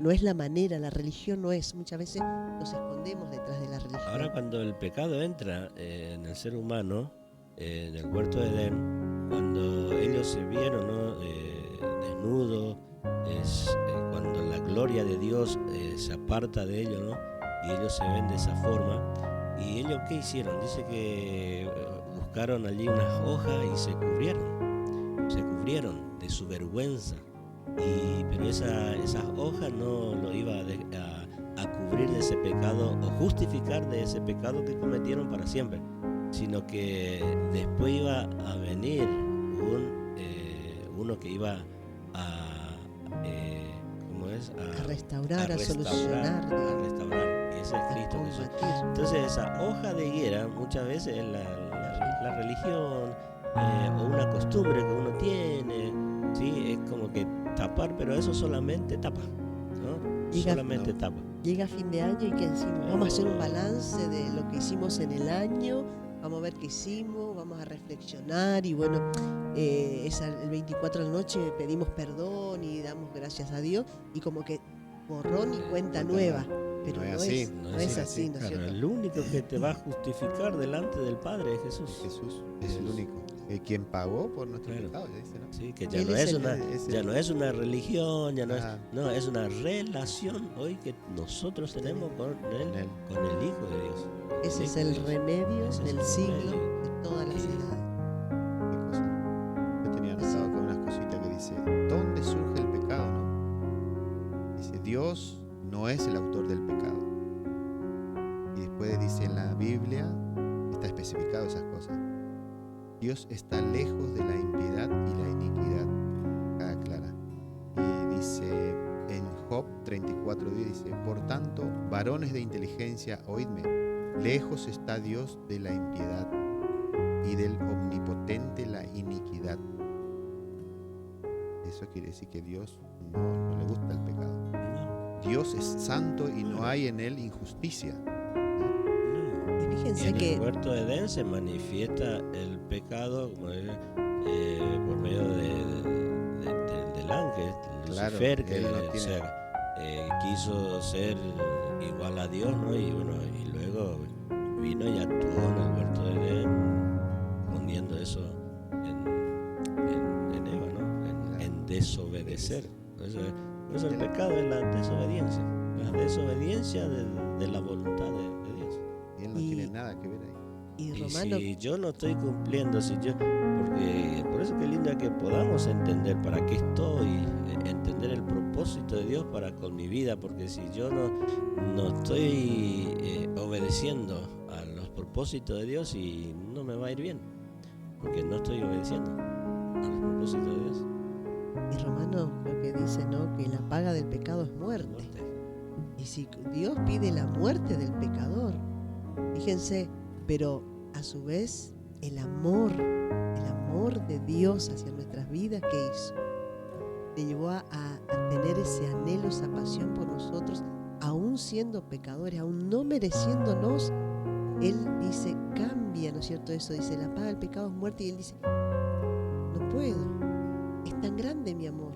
No es la manera, la religión no es. Muchas veces nos escondemos detrás de la religión. Ahora, cuando el pecado entra en el ser humano, en el huerto de Edén, cuando ellos se vieron, ¿no?, desnudos, cuando la gloria de Dios se aparta de ellos, ¿no?, y ellos se ven de esa forma, y ellos ¿qué hicieron? Dice que buscaron allí unas hojas y se cubrieron de su vergüenza. Pero esas hojas no lo iba a cubrir de ese pecado o justificar de ese pecado que cometieron para siempre, sino que después iba a venir uno que iba a restaurar, a solucionar, a restaurar, y ese es Cristo Jesús. Entonces esa hoja de higuera muchas veces es la religión o una costumbre que uno tiene, ¿sí? Es como que tapar, pero eso solamente tapa, ¿no? Tapa. Llega fin de año y ¿qué decimos? Vamos a hacer un balance de lo que hicimos en el año, vamos a ver qué hicimos, vamos a reflexionar y bueno, el 24 de la noche pedimos perdón y damos gracias a Dios y como que borrón y cuenta nueva. Pero no es así, ¿no es cierto? El único que te va a justificar delante del Padre es Jesús. Jesús es el único. Quien pagó por nuestros pecados, dice, ¿no? Sí, que ya no es una religión, es una relación hoy que nosotros tenemos con él, con el Hijo de Dios. Ese es el remedio del siglo de todas las edades. Qué cosa. Yo tenía anotado con unas cositas que dice, ¿dónde surge el pecado, no? Dice, Dios no es el autor del pecado. Y después dice en la Biblia, está especificado esas cosas. Dios está lejos de la impiedad y la iniquidad. Cada clara. Y dice en Job 34:10, dice, por tanto, varones de inteligencia, oídme, lejos está Dios de la impiedad y del omnipotente la iniquidad. Eso quiere decir que Dios no le gusta el pecado. Dios es santo y no hay en él injusticia. Fíjense en que el huerto de Edén se manifiesta el pecado por medio del ángel, Lucifer, que quiso ser igual a Dios, ¿no? Y luego vino y actuó en el huerto de Edén poniendo eso en Eva, ¿no? En desobedecer. Entonces el pecado es la desobediencia de la voluntad de Dios. Y él no tiene nada que ver ahí. Y Romano, si yo no estoy cumpliendo, porque por eso que lindo es que podamos entender para qué estoy, entender el propósito de Dios para con mi vida, porque si yo no estoy obedeciendo a los propósitos de Dios, y no me va a ir bien, porque no estoy obedeciendo a los propósitos de Dios. Y Romano lo que dice, ¿no?, que la paga del pecado es muerte. Y si Dios pide la muerte del pecador, fíjense, pero a su vez el amor de Dios hacia nuestras vidas, ¿qué hizo? Le llevó a tener ese anhelo, esa pasión por nosotros, aún siendo pecadores, aún no mereciéndonos. Él dice, cambia, ¿no es cierto? Eso dice, la paga del pecado es muerte, y él dice, no puedo, es tan grande mi amor,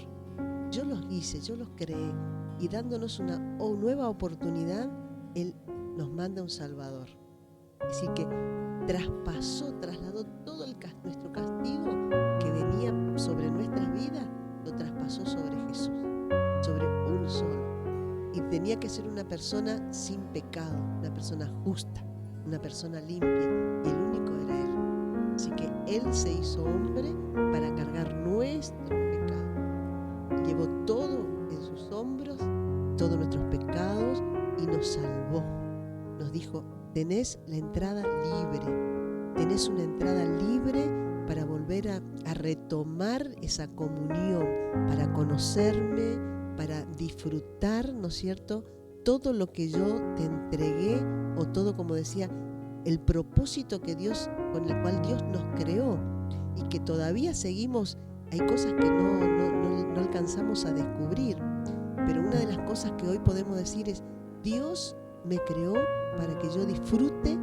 yo los hice, yo los creé, y dándonos una nueva oportunidad, Él nos manda un Salvador. Así que trasladó todo nuestro castigo que venía sobre nuestras vidas, lo traspasó sobre Jesús, sobre tenía que ser una persona sin pecado, una persona justa, una persona limpia, y el único era Él. Así que Él se hizo hombre para cargar nuestros pecados. Llevó todo en sus hombros, todos nuestros pecados, y nos salvó. Nos dijo, tenés la entrada libre, tenés una entrada libre para volver a retomar esa comunión, para conocerme, para disfrutar, ¿no es cierto?, todo lo que yo te entregué, o todo, como decía, el propósito que Dios, con el cual Dios nos creó, y que todavía seguimos, hay cosas que no alcanzamos a descubrir, pero una de las cosas que hoy podemos decir es, Dios me creó para que yo disfrute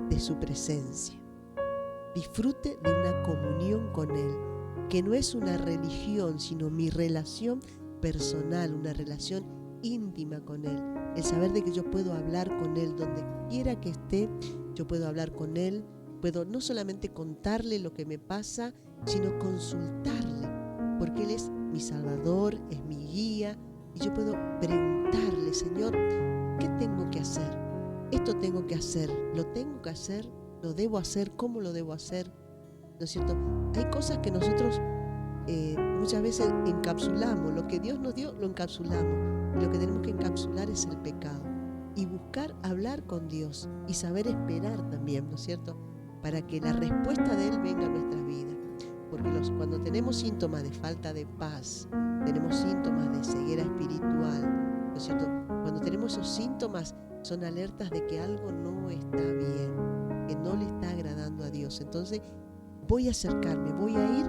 de su presencia, disfrute de una comunión con Él, que no es una religión, sino mi relación personal, una relación íntima con Él, el saber de que yo puedo hablar con Él donde quiera que esté, yo puedo hablar con Él, puedo no solamente contarle lo que me pasa, sino consultarle, porque Él es mi Salvador, es mi guía, y yo puedo preguntarle, Señor, ¿qué tengo que hacer? Esto tengo que hacer, ¿lo tengo que hacer? ¿Lo debo hacer? ¿Cómo lo debo hacer? ¿No es cierto? Hay cosas que nosotros muchas veces encapsulamos, lo que Dios nos dio lo encapsulamos, y lo que tenemos que encapsular es el pecado, y buscar hablar con Dios y saber esperar también, ¿no es cierto?, para que la respuesta de Él venga a nuestras vidas, porque cuando tenemos síntomas de falta de paz, tenemos síntomas de ceguera espiritual, ¿no es cierto?, cuando tenemos esos síntomas son alertas de que algo no está bien, que no le está agradando a Dios. Entonces voy a acercarme, voy a ir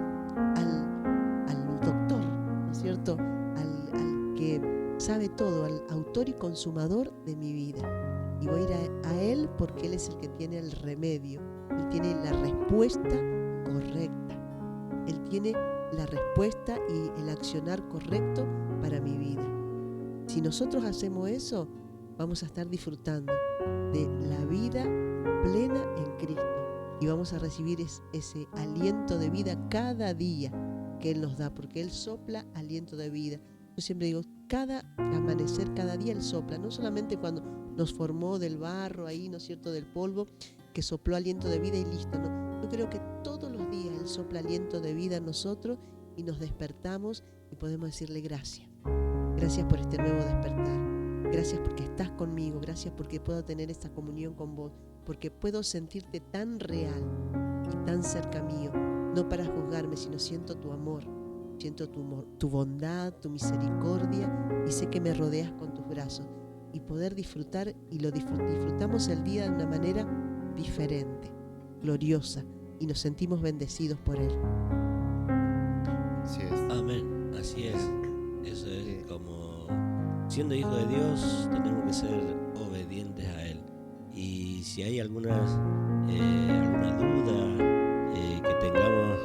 al doctor, ¿no es cierto?, al que sabe todo, al autor y consumador de mi vida, y voy a ir a Él porque Él es el que tiene el remedio, Él tiene la respuesta correcta, Él tiene la respuesta y el accionar correcto para mi vida. Si nosotros hacemos eso, vamos a estar disfrutando de la vida plena en Cristo, y vamos a recibir ese aliento de vida cada día que Él nos da, porque Él sopla aliento de vida. Yo siempre digo, cada amanecer, cada día Él sopla, no solamente cuando nos formó del barro ahí, ¿no es cierto?, del polvo, que sopló aliento de vida y listo, ¿no? Yo creo que todos los días Él sopla aliento de vida en nosotros, y nos despertamos y podemos decirle gracias. Gracias por este nuevo despertar. Gracias porque estás conmigo. Gracias porque puedo tener esta comunión con vos, porque puedo sentirte tan real y tan cerca mío, no para juzgarme, sino siento tu amor, siento tu bondad, tu misericordia, y sé que me rodeas con tus brazos, y poder disfrutar, y lo disfrutamos el día de una manera diferente, gloriosa, y nos sentimos bendecidos por Él. Así es. Amén, así es. Eso es como, siendo hijos de Dios, tenemos que ser obedientes a Él. Y si hay alguna duda que tengamos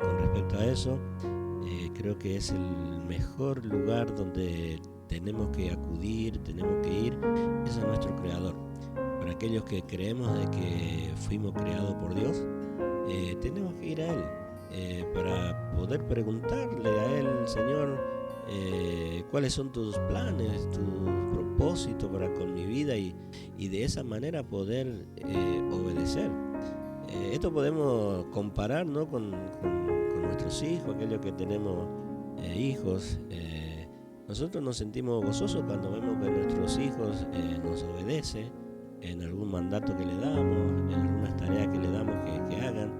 con respecto a eso, creo que es el mejor lugar donde tenemos que acudir, tenemos que ir, es a nuestro Creador. Para aquellos que creemos de que fuimos creados por Dios, tenemos que ir a Él para poder preguntarle a Él, Señor, cuáles son tus planes, tus propósitos para con mi vida, y de esa manera poder obedecer. Esto podemos comparar, ¿no?, con nuestros hijos, aquellos que tenemos hijos. Nosotros nos sentimos gozosos cuando vemos que nuestros hijos nos obedecen en algún mandato que le damos, en algunas tareas que le damos que hagan.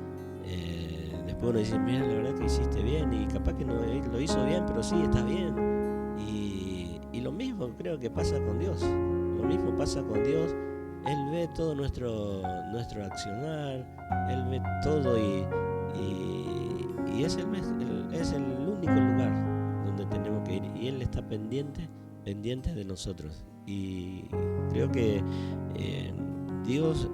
Después uno dice, mira, la verdad que hiciste bien, y capaz que no lo hizo bien, pero sí, está bien. Y lo mismo creo que pasa con Dios. Lo mismo pasa con Dios. Él ve todo nuestro accionar, Él ve todo, y es el único lugar donde tenemos que ir, y Él está pendiente de nosotros. Y creo que Dios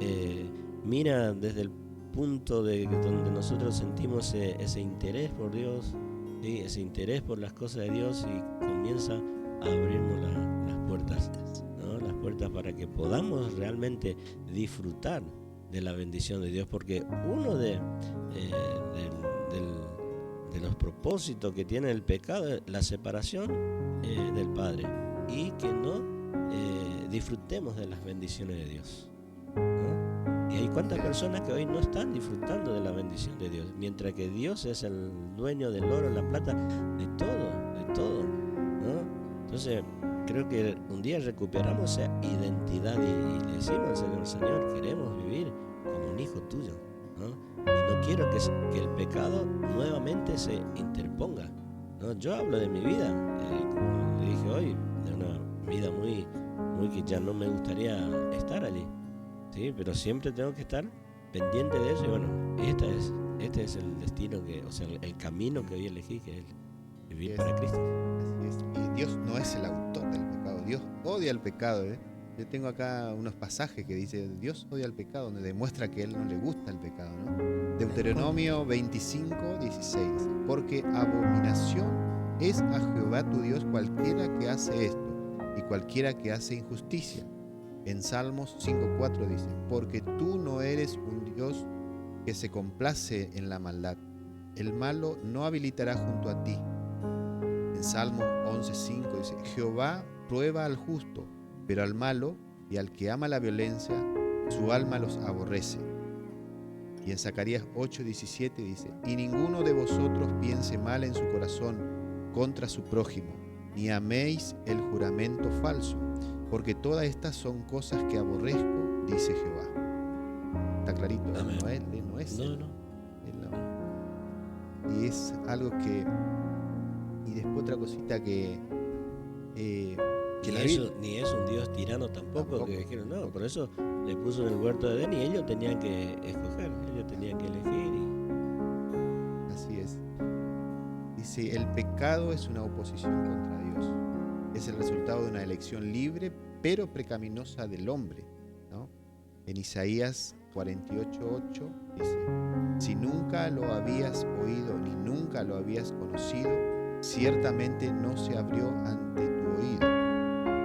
mira desde el punto de donde nosotros sentimos ese interés por Dios, ¿sí?, ese interés por las cosas de Dios, y comienza a abrirnos las puertas, ¿no?, las puertas para que podamos realmente disfrutar de la bendición de Dios, porque uno de los propósitos que tiene el pecado es la separación del Padre, y que no disfrutemos de las bendiciones de Dios, ¿no? Y hay cuántas personas que hoy no están disfrutando de la bendición de Dios, mientras que Dios es el dueño del oro, la plata, de todo, ¿no? Entonces creo que un día recuperamos esa identidad y le decimos al Señor: Señor, queremos vivir como un hijo tuyo, ¿no? Y no quiero que el pecado nuevamente se interponga, ¿no? Yo hablo de mi vida, como le dije hoy, de una vida muy que ya no me gustaría estar allí, ¿sí? Pero siempre tengo que estar pendiente de eso. Y bueno, este es el destino, el camino que hoy elegí, que es vivir para Cristo. Así es. Y Dios no es el autor del pecado. Dios odia el pecado, ¿eh? Yo tengo acá unos pasajes que dice: Dios odia el pecado, donde demuestra que a Él no le gusta el pecado, ¿no? Deuteronomio 25, 16. Porque abominación es a Jehová tu Dios cualquiera que hace esto, y cualquiera que hace injusticia. En Salmos 5:4 dice: porque tú no eres un Dios que se complace en la maldad. El malo no habilitará junto a ti. En Salmos 11:5 dice: Jehová prueba al justo, pero al malo y al que ama la violencia, su alma los aborrece. Y en Zacarías 8:17 dice: y ninguno de vosotros piense mal en su corazón contra su prójimo, ni améis el juramento falso, porque todas estas son cosas que aborrezco, dice Jehová. Está clarito, ¿no? Amén. No es No, él. no. Y es algo que... Y después otra cosita que Ni es un Dios tirano tampoco. Que dijeron, no, por eso le puso en el huerto de Edén y ellos tenían que escoger, ellos tenían que elegir. Así es. Dice: el pecado es una oposición contra Dios. Es el resultado de una elección libre pero pecaminosa del hombre, ¿no? En Isaías 48:8 dice: si nunca lo habías oído ni nunca lo habías conocido, ciertamente no se abrió ante tu oído,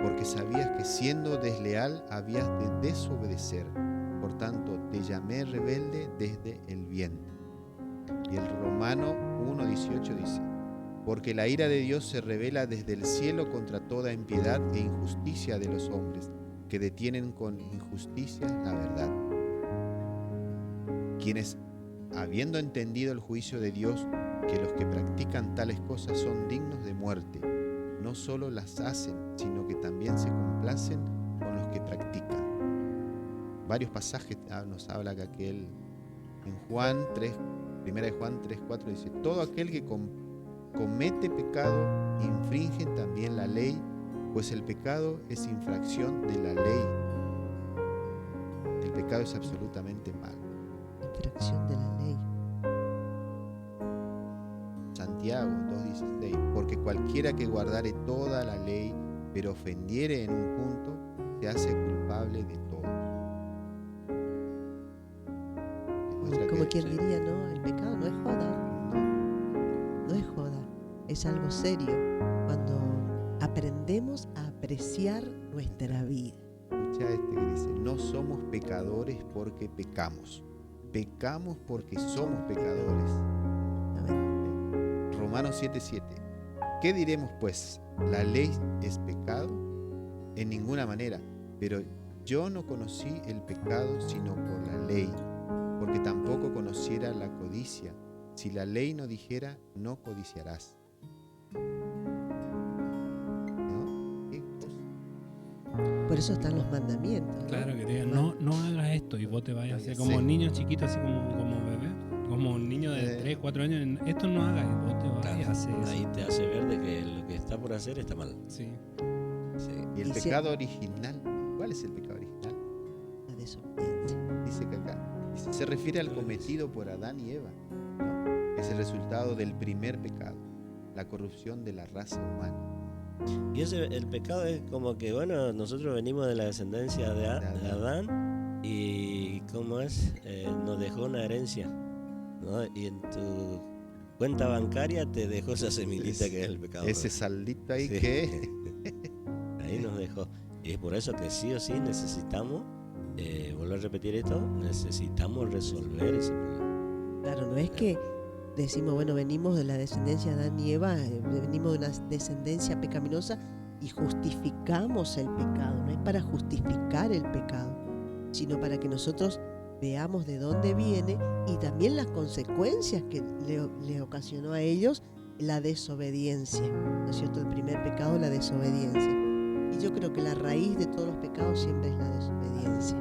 porque sabías que siendo desleal habías de desobedecer. Por tanto, te llamé rebelde desde el vientre. Y el Romano 1:18 dice: porque la ira de Dios se revela desde el cielo contra toda impiedad e injusticia de los hombres, que detienen con injusticia la verdad. Quienes, habiendo entendido el juicio de Dios, que los que practican tales cosas son dignos de muerte, no solo las hacen, sino que también se complacen con los que practican. Varios pasajes nos habla acá que él, en Juan 3, primera de Juan 3:4 dice: todo aquel que comete pecado infringe también la ley, pues el pecado es infracción de la ley. El pecado es absolutamente malo. Infracción de la ley. Santiago 2:16: porque cualquiera que guardare toda la ley, pero ofendiere en un punto, se hace culpable de todo. Como quien diría, no, el pecado no es joda. No es joda, es algo serio cuando aprendemos a apreciar nuestra vida. Escucha que dice: no somos pecadores porque pecamos, pecamos porque somos pecadores. Romanos 7:7: ¿qué diremos pues? ¿La ley es pecado? En ninguna manera, pero yo no conocí el pecado sino por la ley, porque tampoco conociera la codicia. Si la ley no dijera: no codiciarás. ¿No? ¿Qué cosa? Por eso están los mandamientos, ¿no? Claro, que te digan, no hagas esto, y vos te vayas así como niño chiquito, así como bebé, como un niño de 3, 4 años, esto no hagas, y vos te vas y haces eso. Ahí te hace ver de que lo que está por hacer está mal. Sí. Sí. Y el pecado original, ¿cuál es el pecado original? La desobediencia. Dice que acá se refiere al cometido por Adán y Eva, ¿no? Es el resultado del primer pecado, la corrupción de la raza humana. Y el pecado es como que, bueno, nosotros venimos de la descendencia de Adán, y ¿cómo es? Nos dejó una herencia, ¿no? Y en tu cuenta bancaria te dejó esa semillita que es el pecado. Ese saldito ahí, Sí. que Ahí nos dejó. Y es por eso que sí o sí necesitamos, vuelvo a repetir esto, necesitamos resolver ese problema. Claro, no es que decimos, bueno, venimos de la descendencia de Adán y Eva, venimos de una descendencia pecaminosa y justificamos el pecado. No es para justificar el pecado, sino para que nosotros veamos de dónde viene y también las consecuencias que le ocasionó a ellos la desobediencia, ¿no es cierto? El primer pecado, la desobediencia. Y yo creo que la raíz de todos los pecados siempre es la desobediencia.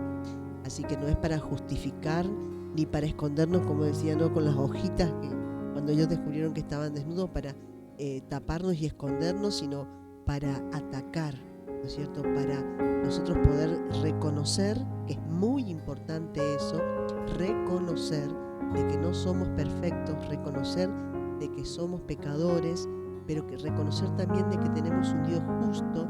Así que no es para justificar ni para escondernos, como decía, no con las hojitas que cuando ellos descubrieron que estaban desnudos, para taparnos y escondernos, sino para atacar, ¿no es cierto? Para nosotros poder reconocer, que es muy importante eso, reconocer de que no somos perfectos, reconocer de que somos pecadores, pero que reconocer también de que tenemos un Dios justo,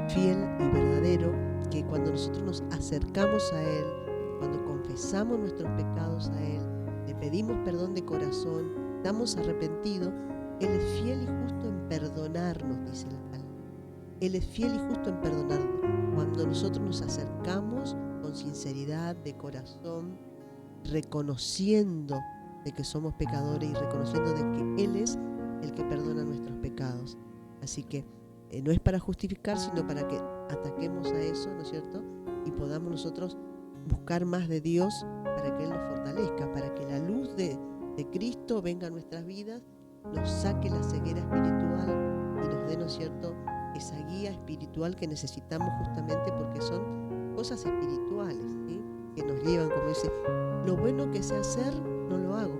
fiel y verdadero, que cuando nosotros nos acercamos a Él, cuando confesamos nuestros pecados a Él, le pedimos perdón de corazón, estamos arrepentidos, Él es fiel y justo en perdonarnos, dice la palabra. Él es fiel y justo en perdonarnos. Cuando nosotros nos acercamos con sinceridad de corazón, reconociendo de que somos pecadores y reconociendo de que Él es el que perdona nuestros pecados. Así que no es para justificar, sino para que ataquemos a eso, ¿no es cierto? Y podamos nosotros buscar más de Dios para que Él nos fortalezca, para que la luz de Cristo venga a nuestras vidas, nos saque la ceguera espiritual y nos dé, ¿no es cierto?, esa guía espiritual que necesitamos justamente porque son cosas espirituales, ¿sí?, que nos llevan, como dice, lo bueno que sé hacer, no lo hago,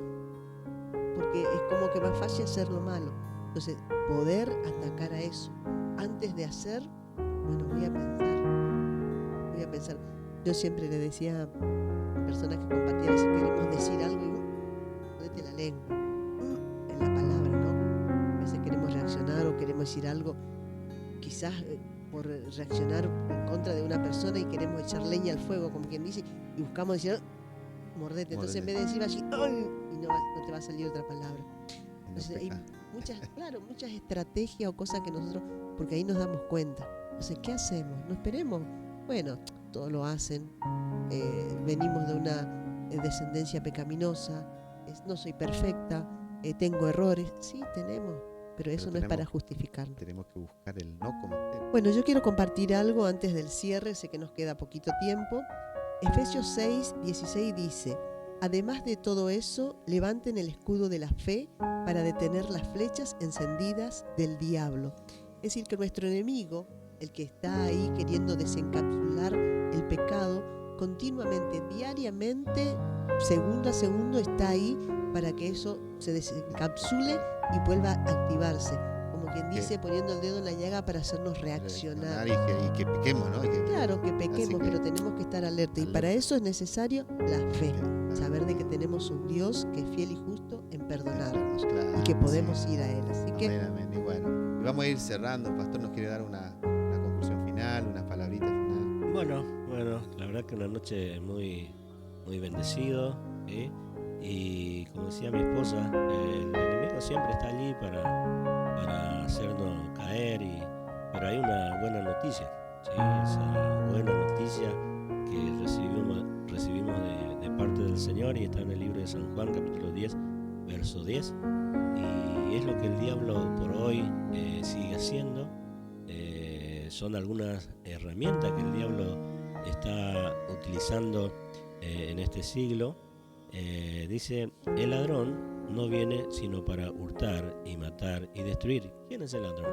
porque es como que más fácil hacer lo malo. Entonces, poder atacar a eso antes de hacer, bueno, voy a pensar. Yo siempre le decía a personas que compartían, si queremos decir algo, y ponete la lengua, en la palabra, ¿no? A veces queremos reaccionar o queremos decir algo, quizás por reaccionar en contra de una persona y queremos echar leña al fuego, como quien dice, y buscamos decir, mordete. Entonces, en vez de decir así, ¡ay!, y no te va a salir otra palabra. Entonces, hay muchas estrategias o cosas que nosotros, porque ahí nos damos cuenta. Entonces, ¿qué hacemos? No esperemos. Bueno, todos lo hacen. Venimos de una descendencia pecaminosa. No soy perfecta. Tengo errores. Sí, tenemos. Pero eso no es para justificarnos. Tenemos que buscar el no cometer. Bueno, yo quiero compartir algo antes del cierre. Sé que nos queda poquito tiempo. Efesios 6:16 dice: además de todo eso, levanten el escudo de la fe para detener las flechas encendidas del diablo. Es decir, que nuestro enemigo, el que está ahí queriendo desencapsular el pecado, continuamente, diariamente, segundo a segundo, está ahí para que eso se desencapsule y vuelva a activarse. Como quien dice, poniendo el dedo en la llaga para hacernos reaccionar. Y que pequemos, ¿no? Claro, que pequemos, pero tenemos que estar alerta. Y para eso es necesario la fe. Saber de que tenemos un Dios que es fiel y justo en perdonarnos, claro, y que podemos ir a Él. Así que, amén. Y bueno, y vamos a ir cerrando. El pastor nos quiere dar una conclusión final, unas palabritas final. Bueno, la verdad que una noche muy, muy bendecido, ¿sí? Y como decía mi esposa, el enemigo siempre está allí para hacernos caer, pero hay una buena noticia, ¿sí? Esa buena noticia que recibimos de parte del Señor, y está en el libro de San Juan, capítulo 10, verso 10, y es lo que el diablo por hoy sigue haciendo. Son algunas herramientas que el diablo está utilizando en este siglo. Dice: el ladrón no viene sino para hurtar y matar y destruir. ¿Quién es el ladrón?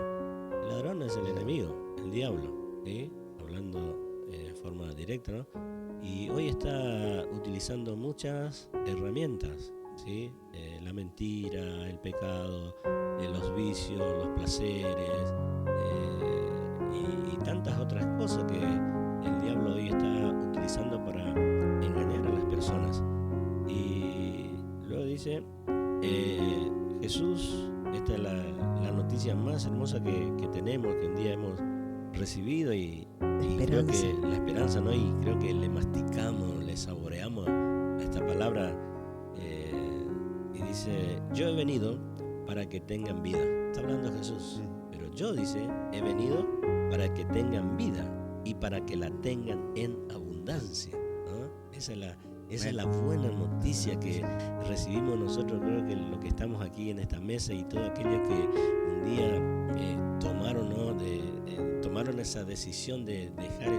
El ladrón es el enemigo, el diablo, ¿sí? Hablando de forma directa, ¿no? Y hoy está utilizando muchas herramientas, ¿sí? La mentira, el pecado, los vicios, los placeres, y tantas otras cosas que el diablo hoy está utilizando para engañar a las personas. Y luego dice, Jesús, esta es la noticia más hermosa que tenemos, que un día hemos recibido, y creo que la esperanza, ¿no? Y creo que le masticamos, le saboreamos a esta palabra, y dice: yo he venido para que tengan vida. Está hablando Jesús, pero yo, dice, he venido para que tengan vida y para que la tengan en abundancia, ¿no? Esa es la buena noticia que recibimos nosotros. Creo que lo que estamos aquí en esta mesa y todos aquellos que un día tomaron tomaron, ¿no? Tomaron esa decisión de dejar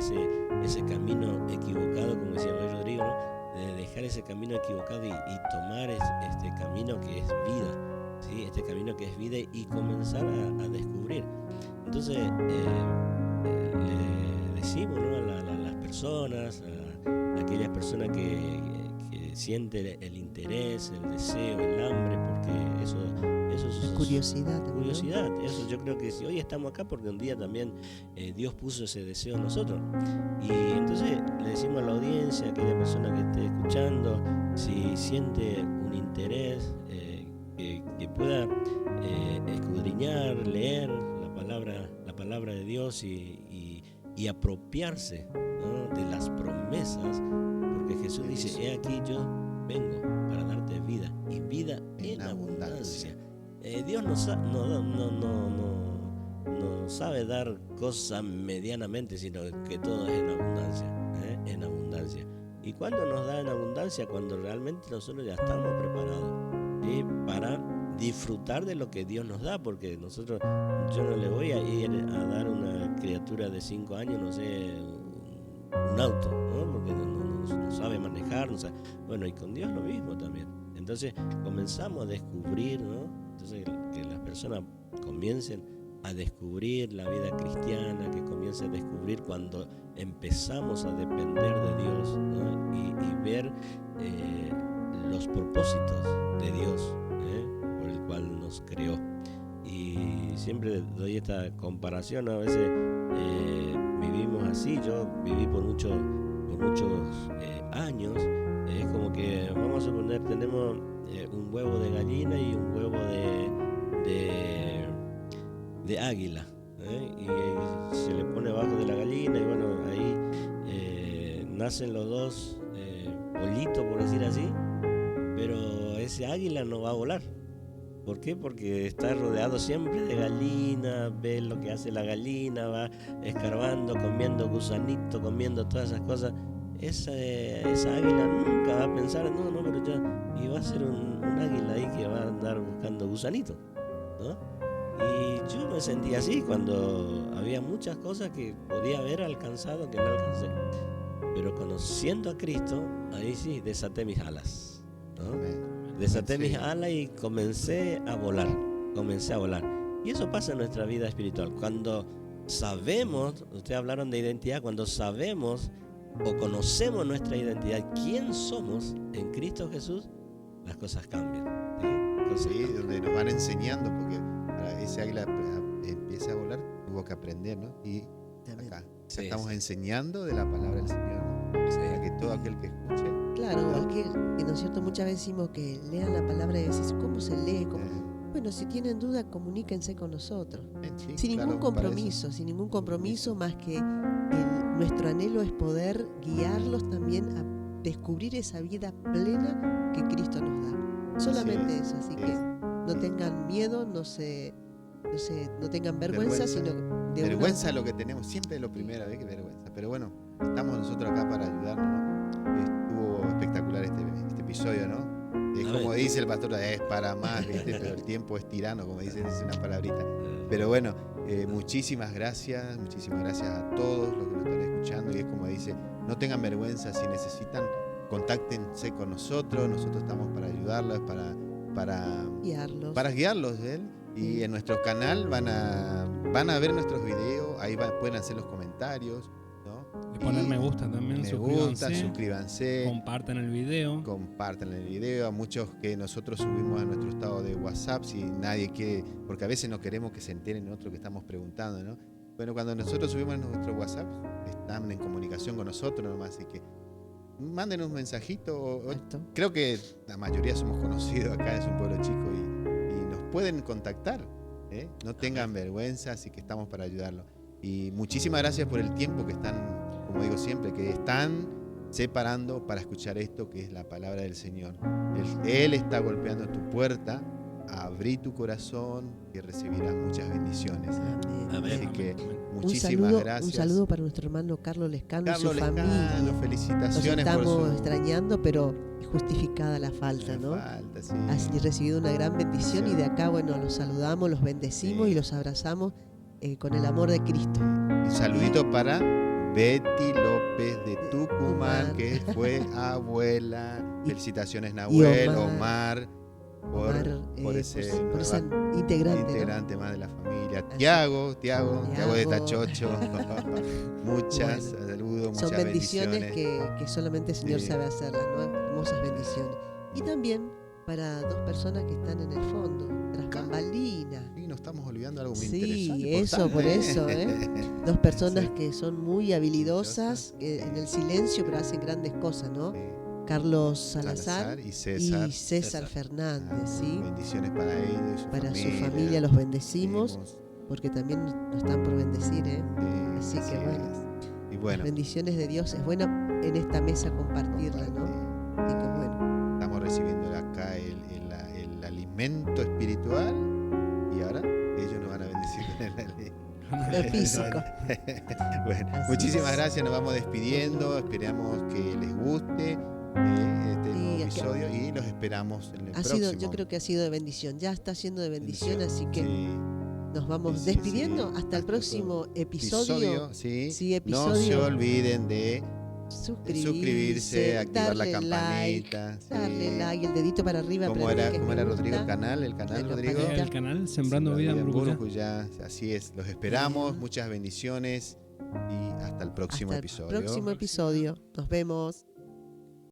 ese camino equivocado, como decía hoy Rodrigo, ¿no? De dejar ese camino equivocado y tomar este camino que es vida, ¿sí? Este camino que es vida y comenzar a descubrir. Entonces, le decimos, ¿no? a las personas, a aquellas personas que sienten el interés, el deseo, el hambre, porque eso es Curiosidad. curiosidad. Eso yo creo que si hoy estamos acá porque un día también Dios puso ese deseo en nosotros. Y entonces le decimos a la audiencia, a aquella persona que esté escuchando, si siente un interés, que pueda escudriñar, leer la palabra de Dios y apropiarse, ¿no? de las promesas, porque Jesús dice: he aquí yo vengo para darte vida y vida en abundancia. Dios no sabe dar cosas medianamente, sino que todo es en abundancia, en abundancia. ¿Y cuándo nos da en abundancia? Cuando realmente nosotros ya estamos preparados, ¿sí? Para disfrutar de lo que Dios nos da, porque yo no le voy a ir a dar a una criatura de 5 años, no sé, un auto, ¿no? Porque no sabe manejar, no sabe. Bueno, y con Dios lo mismo también. Entonces comenzamos a descubrir, ¿no? Entonces que las personas comiencen a descubrir la vida cristiana, que comiencen a descubrir cuando empezamos a depender de Dios, ¿no? y ver los propósitos de Dios, por el cual nos creó. Y siempre doy esta comparación, ¿no? A veces vivimos así. Yo viví por muchos años. Es como que, vamos a suponer, tenemos un huevo de gallina y un huevo de águila, y se le pone abajo de la gallina y bueno, ahí nacen los dos pollitos, por decir así, pero ese águila no va a volar. ¿Por qué? Porque está rodeado siempre de gallinas, ve lo que hace la gallina, va escarbando, comiendo gusanito, comiendo todas esas cosas. Esa águila nunca va a pensar, no, pero ya, y va a ser un águila ahí que va a andar buscando gusanitos, ¿no? Y yo me sentí así cuando había muchas cosas que podía haber alcanzado que no alcancé. Pero conociendo a Cristo, ahí sí desaté mis alas, ¿no? Desaté mis alas y comencé a volar. Y eso pasa en nuestra vida espiritual. Cuando sabemos, ustedes hablaron de identidad, cuando sabemos o conocemos nuestra identidad, quién somos en Cristo Jesús, las cosas cambian. Sí, donde nos van enseñando, porque para ese águila empieza a volar, tuvo que aprender, ¿no? Y acá estamos enseñando de la palabra del Señor, ¿no? Para que todo aquel que escuche. Claro, que ¿no es cierto? Muchas veces decimos que lean la palabra y decís, ¿cómo se lee? Bueno, si tienen duda, comuníquense con nosotros. Sí, sin claro, ningún compromiso más que nuestro anhelo es poder guiarlos también a descubrir esa vida plena que Cristo nos da. Solamente eso, así que no tengan miedo, no tengan vergüenza, sino de vergüenza lo que tenemos, siempre es lo primero, que vergüenza. Pero bueno, estamos nosotros acá para ayudarnos, ¿no? Estuvo espectacular este episodio, ¿no? Es como dice el pastor, es para más, ¿viste? Pero el tiempo es tirano, como dice una palabrita. Pero bueno, muchísimas gracias a todos los que nos están escuchando. Y es como dice, no tengan vergüenza, si necesitan, contáctense con nosotros estamos para ayudarlos, para guiarlos, y en nuestro canal van a ver nuestros videos, ahí pueden hacer los comentarios, ¿no? Y poner me gusta también, suscríbanse, compartan el video. A muchos que nosotros subimos a nuestro estado de WhatsApp, si nadie quiere, porque a veces no queremos que se enteren otro que estamos preguntando, ¿no? Bueno, cuando nosotros subimos a nuestro WhatsApp, están en comunicación con nosotros nomás, así que manden un mensajito. Creo que la mayoría somos conocidos acá, es un pueblo chico y nos pueden contactar, no tengan vergüenza, así que estamos para ayudarlos. Y muchísimas gracias por el tiempo que están, como digo siempre, que están separando para escuchar esto que es la palabra del Señor. Él está golpeando tu puerta, abrí tu corazón y recibirás muchas bendiciones. Amén. Así que muchísimas gracias. Un saludo para nuestro hermano Carlos Lescano y su familia. Felicitaciones. Nos estamos extrañando, pero justificada la falta, ¿no? Sí. Has recibido una gran bendición y de acá, bueno, los saludamos, los bendecimos y los abrazamos con el amor de Cristo. Un saludito para Betty López de Tucumán, que fue abuela. Felicitaciones, Nahuel, Omar, por ese esa integrante, integrante más de la familia. Tiago de Tachocho. Muchas saludos, muchas son bendiciones que solamente el Señor sabe hacerlas, ¿no? Hermosas bendiciones. Y también para dos personas que están en el fondo, tras bambalinas. Y nos estamos olvidando algo muy Sí, interesante. eso, por eso, Dos personas Sí. que son muy habilidosas en el silencio, pero hacen grandes cosas, ¿no? Sí. Carlos Salazar y y César. César Fernández, ¿sí? Bendiciones para ellos, Para su familia los bendecimos, porque también nos están por bendecir, ¿eh? Así que bueno, Y bueno, las bendiciones de Dios es buena en esta mesa compartirla, ¿no? Y que bueno, estamos recibiendo acá el alimento espiritual y ahora ellos nos van a bendecir con lo físico. Bueno, Así muchísimas es. gracias, nos vamos despidiendo, esperamos que les guste este nuevo episodio y los esperamos en el próximo. Yo creo que ha sido de bendición, ya está siendo de bendición, así que Sí. nos vamos Sí, despidiendo sí. hasta el próximo episodio. Sí. Sí, No episodio. se olviden de Suscribirse, activar la darle like, campanita. darle like, el dedito para arriba. ¿Cómo aprender era, que cómo me era gusta. Rodrigo el canal? El canal, La Rodrigo. campanita. El canal Sembrando Vida en Burguyá. Burguyá. Así es, los esperamos, Bien. muchas bendiciones y hasta el próximo Hasta el episodio. próximo episodio. Nos vemos.